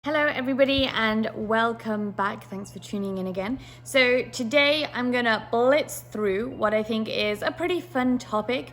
Hello everybody and welcome back. Thanks for tuning in again. So today I'm gonna blitz through what I think is a pretty fun topic.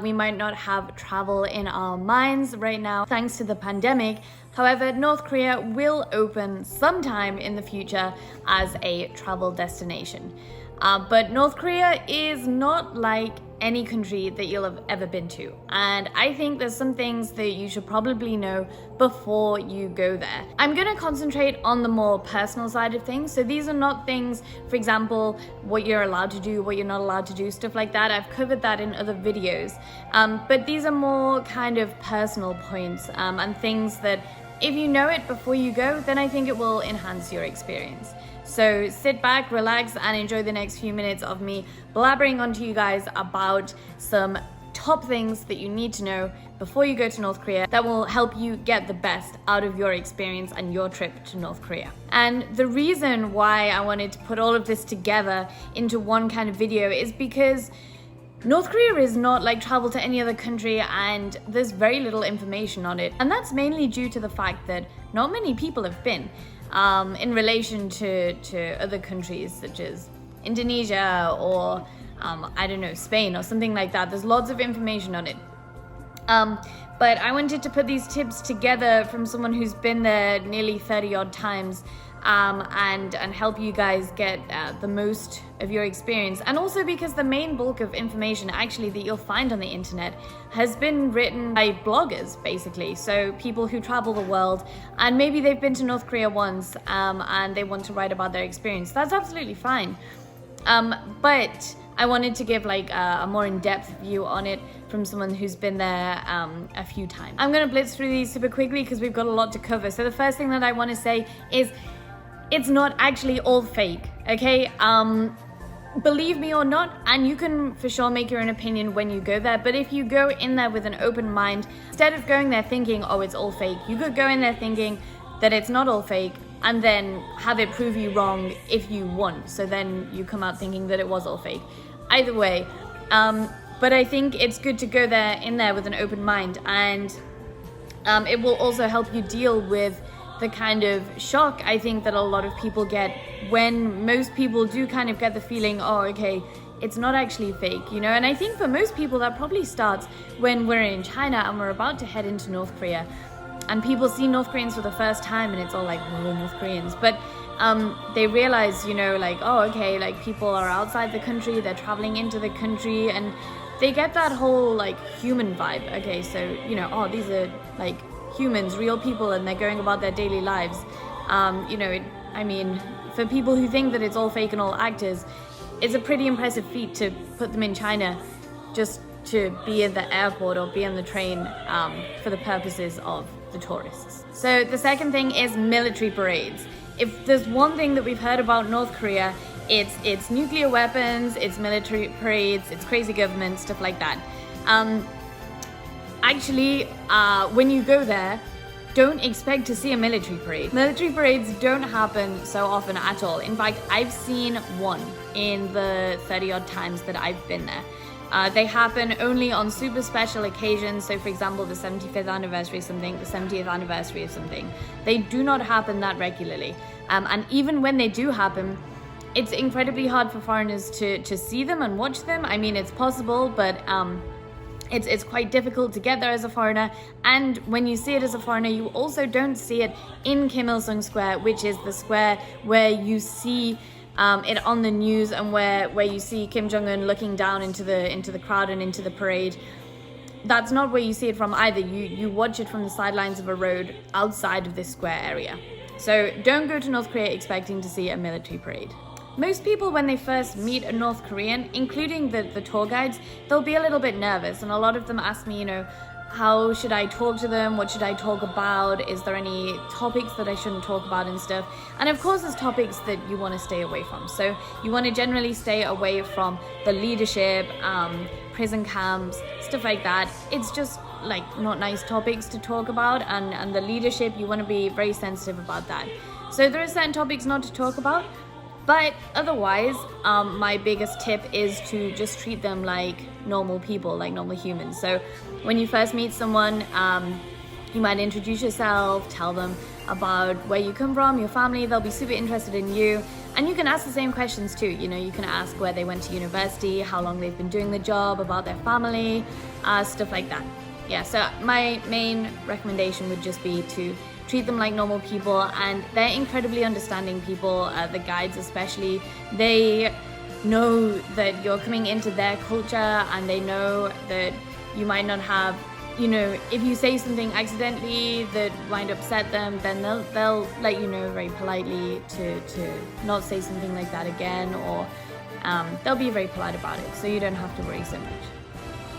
We might not have travel in our minds right now thanks to the pandemic. However, North Korea will open sometime in the future as a travel destination. But North Korea is not like any country that you'll have ever been to. And I think there's some things that you should probably know before you go there. I'm gonna concentrate on the more personal side of things. So these are not things, for example, what you're allowed to do, what you're not allowed to do, stuff like that. I've covered that in other videos. But these are more kind of personal points and things that if you know it before you go, then I think it will enhance your experience. So sit back, relax, and enjoy the next few minutes of me blabbering onto you guys about some top things that you need to know before you go to North Korea that will help you get the best out of your experience and your trip to North Korea. And the reason why I wanted to put all of this together into one kind of video is because North Korea is not like travel to any other country and there's very little information on it. And that's mainly due to the fact that not many people have been in relation to other countries such as Indonesia or I don't know, Spain or something like that. There's lots of information on it. But I wanted to put these tips together from someone who's been there nearly 30 odd times and help you guys get the most of your experience. And also because the main bulk of information actually that you'll find on the internet has been written by bloggers, basically. So people who travel the world and maybe they've been to North Korea once and they want to write about their experience. That's absolutely fine. But I wanted to give like a more in-depth view on it from someone who's been there a few times. I'm gonna blitz through these super quickly because we've got a lot to cover. So the first thing that I want to say is it's not actually all fake, okay? Believe me or not, and you can for sure make your own opinion when you go there, but if you go in there with an open mind, instead of going there thinking, oh, it's all fake, you could go in there thinking that it's not all fake and then have it prove you wrong if you want. So then you come out thinking that it was all fake. Either way, but I think it's good to go in there with an open mind, and it will also help you deal with the kind of shock I think that a lot of people get when most people do kind of get the feeling, oh, okay, it's not actually fake, you know? And I think for most people that probably starts when we're in China and we're about to head into North Korea and people see North Koreans for the first time and it's all like, whoa, North Koreans. But they realize, you know, like, oh, okay, like people are outside the country, they're traveling into the country, and they get that whole like human vibe. Okay, so, you know, oh, these are like humans, real people, and they're going about their daily lives. You know, I mean, for people who think that it's all fake and all actors, it's a pretty impressive feat to put them in China just to be in the airport or be on the train for the purposes of the tourists. So the second thing is military parades. If there's one thing that we've heard about North Korea, it's nuclear weapons, it's military parades, it's crazy government, stuff like that. Actually, when you go there, don't expect to see a military parade. Military parades don't happen so often at all. In fact, I've seen one in the 30 odd times that I've been there. They happen only on super special occasions. So for example, the 75th anniversary of something, the 70th anniversary of something. They do not happen that regularly. And even when they do happen, it's incredibly hard for foreigners to see them and watch them. I mean, it's possible, but it's quite difficult to get there as a foreigner, and when you see it as a foreigner, you also don't see it in Kim Il-sung Square, which is the square where you see it on the news and where you see Kim Jong-un looking down into the crowd and into the parade. That's not where you see it from either. You watch it from the sidelines of a road outside of this square area. So don't go to North Korea expecting to see a military parade. Most people, when they first meet a North Korean, including the tour guides, they'll be a little bit nervous. And a lot of them ask me, you know, how should I talk to them? What should I talk about? Is there any topics that I shouldn't talk about and stuff? And of course, there's topics that you want to stay away from. So you want to generally stay away from the leadership, prison camps, stuff like that. It's just like not nice topics to talk about. And the leadership, you want to be very sensitive about that. So there are certain topics not to talk about. But otherwise, my biggest tip is to just treat them like normal people, like normal humans. So when you first meet someone, you might introduce yourself, tell them about where you come from, your family. They'll be super interested in you. And you can ask the same questions too. You know, you can ask where they went to university, how long they've been doing the job, about their family, stuff like that. Yeah, so my main recommendation would just be to treat them like normal people, and they're incredibly understanding people, the guides especially. They know that you're coming into their culture, and they know that you might not have, you know, if you say something accidentally that might upset them, then they'll let you know very politely to not say something like that again, or they'll be very polite about it, so you don't have to worry so much.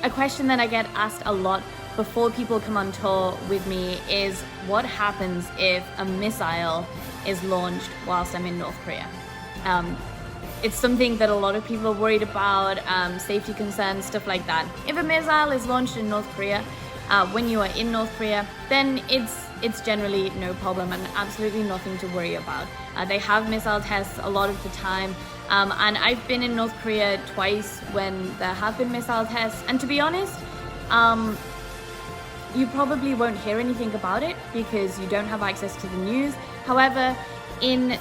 A question that I get asked a lot before people come on tour with me is, what happens if a missile is launched whilst I'm in North Korea? It's something that a lot of people are worried about, safety concerns, stuff like that. If a missile is launched in North Korea, when you are in North Korea, then it's generally no problem and absolutely nothing to worry about. They have missile tests a lot of the time, and I've been in North Korea twice when there have been missile tests, and to be honest, you probably won't hear anything about it because you don't have access to the news. However, in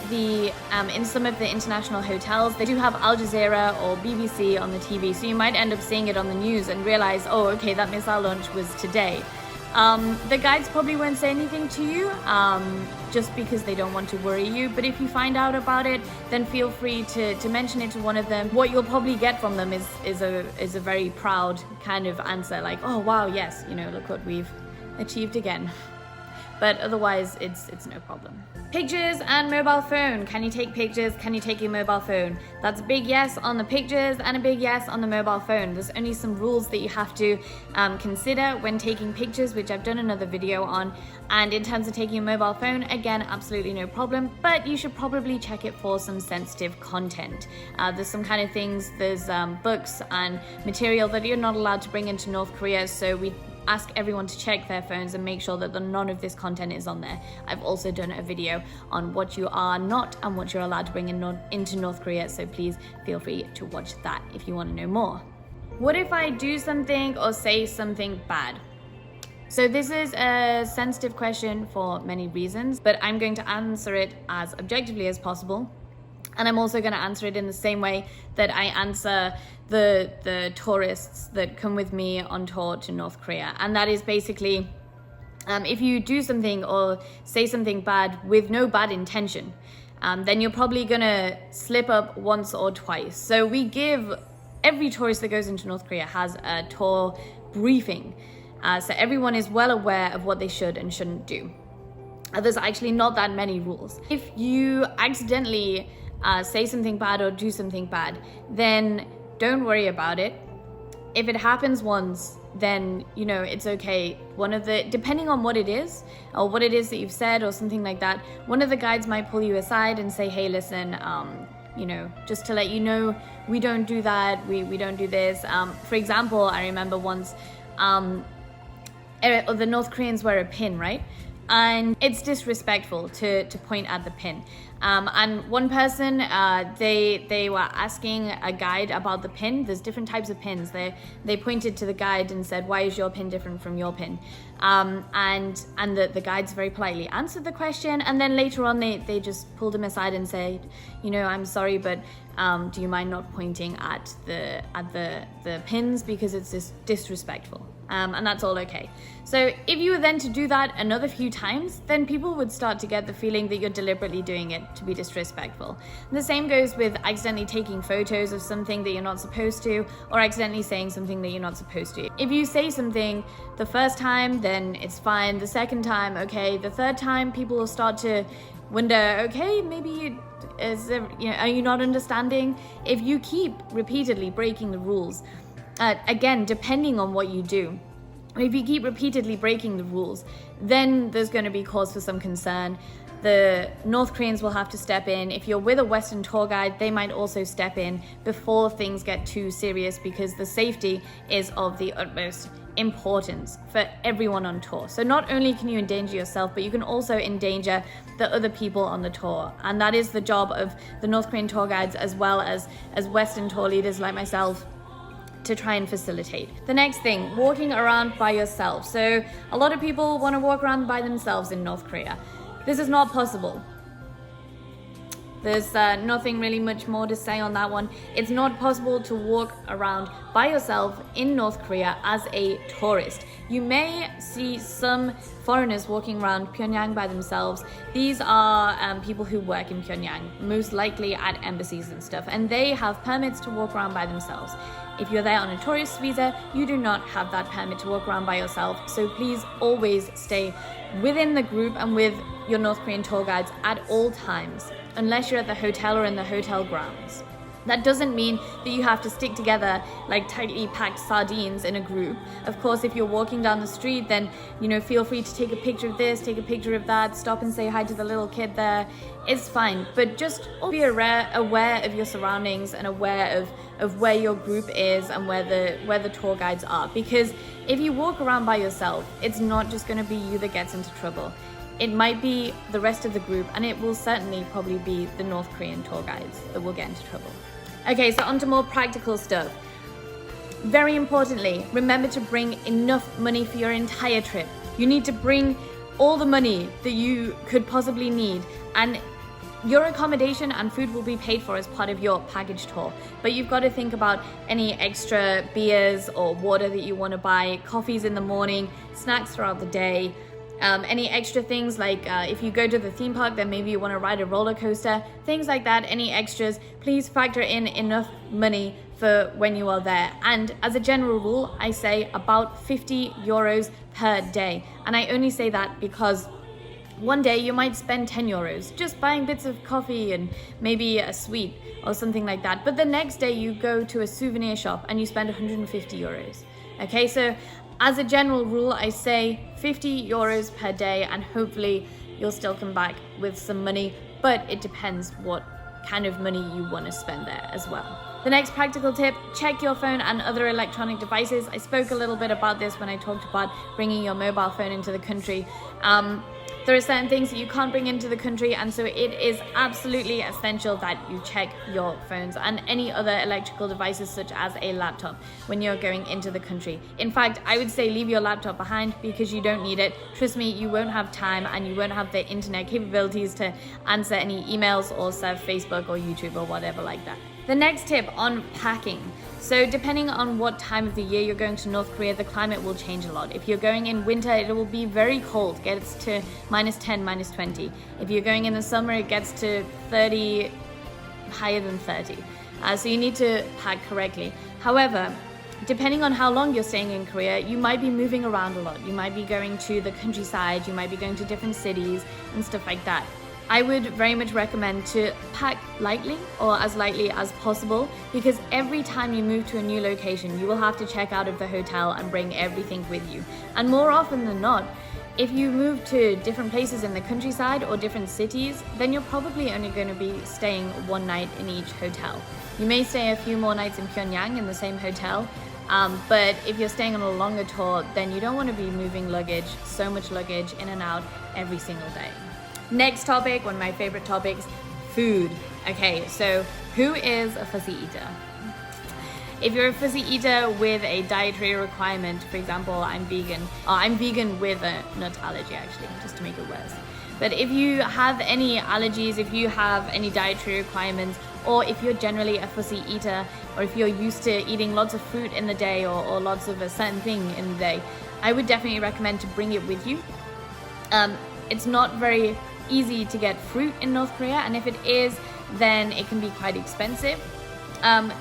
some of the international hotels, they do have Al Jazeera or BBC on the TV, so you might end up seeing it on the news and realize, oh, okay, that missile launch was today. The guides probably won't say anything to you, just because they don't want to worry you, but if you find out about it, then feel free to mention it to one of them. What you'll probably get from them is a very proud kind of answer, like, oh wow, yes, you know, look what we've achieved again. But otherwise, it's no problem. Pictures and mobile phone. Can you take pictures? Can you take your mobile phone? That's a big yes on the pictures and a big yes on the mobile phone. There's only some rules that you have to consider when taking pictures, which I've done another video on. And in terms of taking your mobile phone, again, absolutely no problem, but you should probably check it for some sensitive content. There's some kind of things, there's books and material that you're not allowed to bring into North Korea, so we ask everyone to check their phones and make sure that none of this content is on there. I've also done a video on what you are not and what you're allowed to bring into North Korea, so please feel free to watch that if you want to know more. What if I do something or say something bad? So this is a sensitive question for many reasons, but I'm going to answer it as objectively as possible. And I'm also going to answer it in the same way that I answer the tourists that come with me on tour to North Korea. And that is basically, if you do something or say something bad with no bad intention, then you're probably going to slip up once or twice. So we give, every tourist that goes into North Korea has a tour briefing. So everyone is well aware of what they should and shouldn't do. There's actually not that many rules. If you accidentally say something bad or do something bad, then don't worry about it. If it happens once, then, you know, it's okay. Depending on what it is, or what it is that you've said or something like that, one of the guides might pull you aside and say, hey, listen, you know, just to let you know, we don't do that, we don't do this. For example, I remember once, the North Koreans wear a pin, right? And it's disrespectful to point at the pin. And one person, they were asking a guide about the pin. There's different types of pins. They pointed to the guide and said, why is your pin different from your pin? And the guides very politely answered the question. And then later on, they just pulled him aside and said, you know, I'm sorry, but do you mind not pointing at the pins, because it's disrespectful. And that's all okay. So if you were then to do that another few times, then people would start to get the feeling that you're deliberately doing it to be disrespectful. And the same goes with accidentally taking photos of something that you're not supposed to, or accidentally saying something that you're not supposed to. If you say something the first time, then it's fine. The second time, okay. The third time, people will start to wonder, okay, maybe are you not understanding? If you keep repeatedly breaking the rules, again, depending on what you do, if you keep repeatedly breaking the rules, then there's going to be cause for some concern. The North Koreans will have to step in. If you're with a Western tour guide, they might also step in before things get too serious, because the safety is of the utmost importance for everyone on tour. So not only can you endanger yourself, but you can also endanger the other people on the tour. And that is the job of the North Korean tour guides, as well as Western tour leaders like myself, to try and facilitate. The next thing, walking around by yourself. So a lot of people want to walk around by themselves in North Korea. This is not possible. There's nothing really much more to say on that one. It's not possible to walk around by yourself in North Korea as a tourist. You may see some foreigners walking around Pyongyang by themselves. These are people who work in Pyongyang, most likely at embassies and stuff, and they have permits to walk around by themselves. If you're there on a tourist visa, you do not have that permit to walk around by yourself, so please always stay within the group and with your North Korean tour guides at all times, unless you're at the hotel or in the hotel grounds. That doesn't mean that you have to stick together like tightly packed sardines in a group. Of course, if you're walking down the street, then, feel free to take a picture of this, take a picture of that, stop and say hi to the little kid there. It's fine, but just be aware of your surroundings and aware of where your group is and where the tour guides are. Because if you walk around by yourself, it's not just going to be you that gets into trouble. It might be the rest of the group, and it will certainly probably be the North Korean tour guides that will get into trouble. Okay, so on to more practical stuff. Very importantly, remember to bring enough money for your entire trip. You need to bring all the money that you could possibly need, and your accommodation and food will be paid for as part of your package tour. But you've got to think about any extra beers or water that you want to buy, coffees in the morning, snacks throughout the day. Any extra things like if you go to the theme park, then maybe you want to ride a roller coaster, things like that, any extras, please factor in enough money for when you are there. And as a general rule, I say about 50 euros per day. And I only say that because one day you might spend 10 euros just buying bits of coffee and maybe a sweet or something like that. But the next day you go to a souvenir shop and you spend 150 euros. Okay, so as a general rule, I say 50 euros per day, and hopefully you'll still come back with some money, but it depends what kind of money you want to spend there as well. The next practical tip, check your phone and other electronic devices. I spoke a little bit about this when I talked about bringing your mobile phone into the country. There are certain things that you can't bring into the country, and so it is absolutely essential that you check your phones and any other electrical devices such as a laptop when you're going into the country. In fact, I would say leave your laptop behind because you don't need it. Trust me, you won't have time and you won't have the internet capabilities to answer any emails or surf Facebook or YouTube or whatever like that. The next tip on packing. So depending on what time of the year you're going to North Korea, the climate will change a lot. If you're going in winter, it will be very cold, gets to -10, -20. If you're going in the summer, it gets to 30, higher than 30. So you need to pack correctly. However, depending on how long you're staying in Korea, you might be moving around a lot. You might be going to the countryside, you might be going to different cities and stuff like that. I would very much recommend to pack lightly or as lightly as possible, because every time you move to a new location, you will have to check out of the hotel and bring everything with you. And more often than not, if you move to different places in the countryside or different cities, then you're probably only going to be staying one night in each hotel. You may stay a few more nights in Pyongyang in the same hotel, but if you're staying on a longer tour, then you don't want to be moving luggage, so much luggage in and out every single day. Next topic, one of my favorite topics, food. Okay, so who is a fussy eater? If you're a fussy eater with a dietary requirement, for example, I'm vegan. I'm vegan with a nut allergy, actually, just to make it worse. But if you have any allergies, if you have any dietary requirements, or if you're generally a fussy eater, or if you're used to eating lots of fruit in the day or lots of a certain thing in the day, I would definitely recommend to bring it with you. It's not very easy to get fruit in North Korea, and if it is, then it can be quite expensive.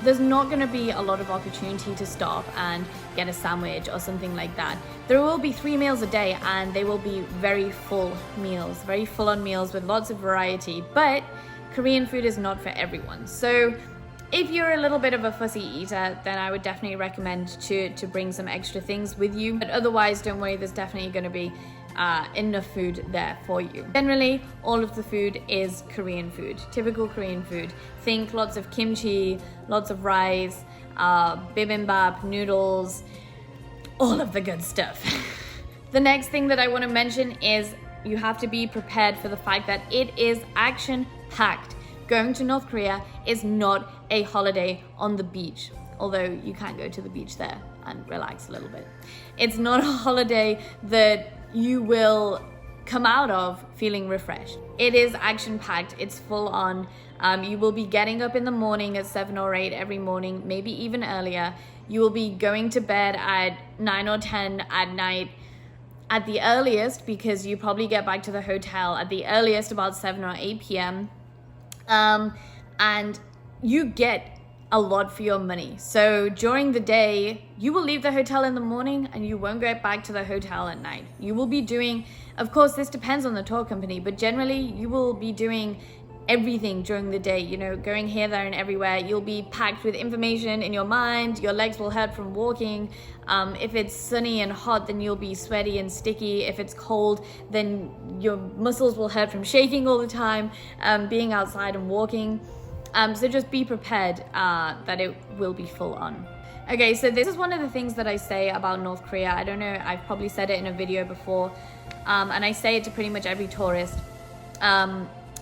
There's not going to be a lot of opportunity to stop and get a sandwich or something like that. There will be 3 meals a day, and they will be very full meals, very full-on meals with lots of variety, but Korean food is not for everyone. So if you're a little bit of a fussy eater, then I would definitely recommend to bring some extra things with you. But otherwise, don't worry, there's definitely going to be enough food there for you. Generally, all of the food is Korean food, typical Korean food. Think lots of kimchi, lots of rice, bibimbap, noodles, all of the good stuff. The next thing that I want to mention is you have to be prepared for the fact that it is action-packed. Going to North Korea is not a holiday on the beach, although you can go to the beach there and relax a little bit. It's not a holiday that you will come out of feeling refreshed. It is action-packed, it's full on. You will be getting up in the morning at 7 or 8 every morning, maybe even earlier. You will be going to bed at 9 or 10 at night at the earliest, because you probably get back to the hotel at the earliest about 7 or 8 p.m. And you get a lot for your money. So during the day, you will leave the hotel in the morning and you won't get back to the hotel at night. You will be doing, of course, this depends on the tour company, but generally you will be doing everything during the day, you know, going here, there, and everywhere. You'll be packed with information in your mind. Your legs will hurt from walking. If it's sunny and hot, then you'll be sweaty and sticky. If it's cold, then your muscles will hurt from shaking all the time, being outside and walking. So just be prepared that it will be full on. Okay, so this is one of the things that I say about North Korea. I don't know, I've probably said it in a video before, and I say it to pretty much every tourist.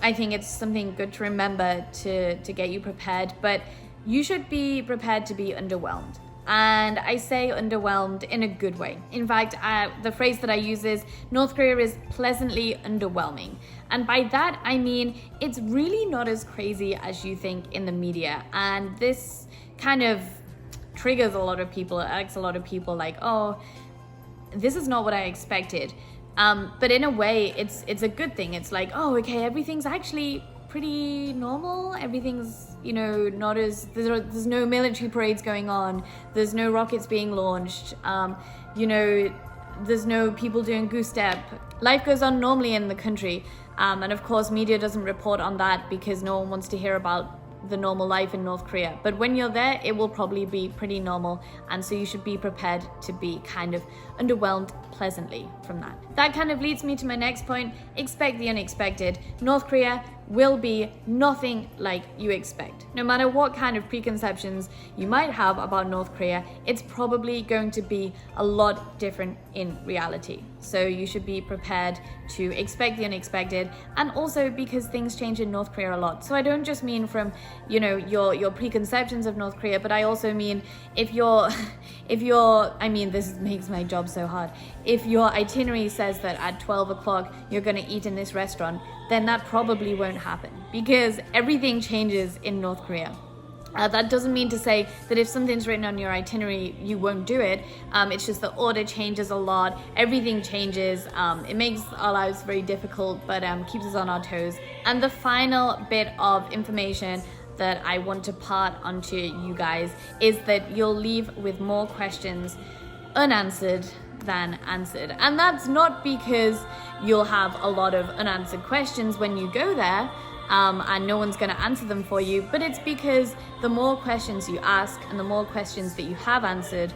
I think it's something good to remember to get you prepared, but you should be prepared to be underwhelmed. And I say underwhelmed in a good way. In fact, the phrase that I use is, North Korea is pleasantly underwhelming. And by that, I mean, it's really not as crazy as you think in the media. And this kind of triggers a lot of people, it asks a lot of people like, oh, this is not what I expected. But in a way, it's a good thing. It's like, oh, okay, everything's actually pretty normal. Everything's, you know, not as, there's no military parades going on. There's no rockets being launched. You know, there's no people doing goose step. Life goes on normally in the country. And of course, media doesn't report on that because no one wants to hear about the normal life in North Korea. But when you're there, it will probably be pretty normal. And so you should be prepared to be kind of underwhelmed pleasantly from that. That kind of leads me to my next point. Expect the unexpected. North Korea will be nothing like you expect. No matter what kind of preconceptions you might have about North Korea, it's probably going to be a lot different in reality. So you should be prepared to expect the unexpected, and also because things change in North Korea a lot. So I don't just mean from, you know, your preconceptions of North Korea, but I also mean if you're, I mean, this makes my job so hard. If your itinerary says that at 12 o'clock you're gonna eat in this restaurant, then that probably won't happen because everything changes in North Korea. That doesn't mean to say that if something's written on your itinerary, you won't do it. It's just the order changes a lot. Everything changes. It makes our lives very difficult, but keeps us on our toes. And the final bit of information that I want to part onto you guys is that you'll leave with more questions unanswered than answered. And that's not because you'll have a lot of unanswered questions when you go there, and no one's going to answer them for you, but it's because the more questions you ask and the more questions that you have answered,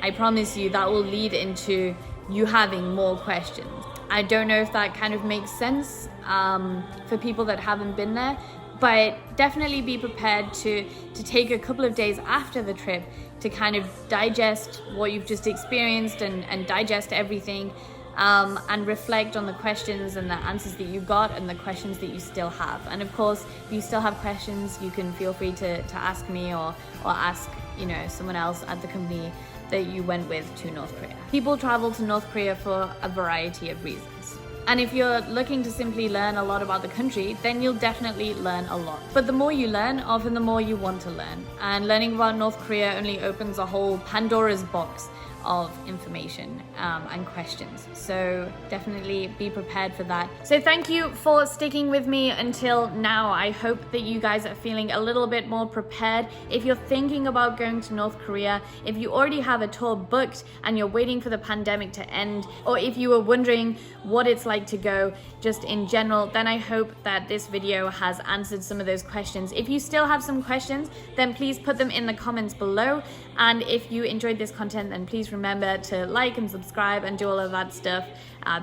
I promise you that will lead into you having more questions. I don't know if that kind of makes sense for people that haven't been there, but definitely be prepared to take a couple of days after the trip to kind of digest what you've just experienced and digest everything, and reflect on the questions and the answers that you got and the questions that you still have. And of course, if you still have questions, you can feel free to ask me or ask, you know, someone else at the company that you went with to North Korea. People travel to North Korea for a variety of reasons. And if you're looking to simply learn a lot about the country, then you'll definitely learn a lot. But the more you learn, often the more you want to learn. And learning about North Korea only opens a whole Pandora's box of information and questions. So definitely be prepared for that. So thank you for sticking with me until now. I hope that you guys are feeling a little bit more prepared. If you're thinking about going to North Korea, if you already have a tour booked and you're waiting for the pandemic to end, or if you were wondering what it's like to go just in general, then I hope that this video has answered some of those questions. If you still have some questions, then please put them in the comments below. And if you enjoyed this content, then please remember to like and subscribe and do all of that stuff,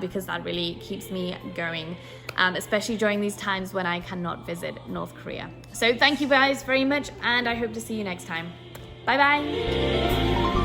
because that really keeps me going, especially during these times when I cannot visit North Korea. So thank you guys very much, and I hope to see you next time. Bye bye.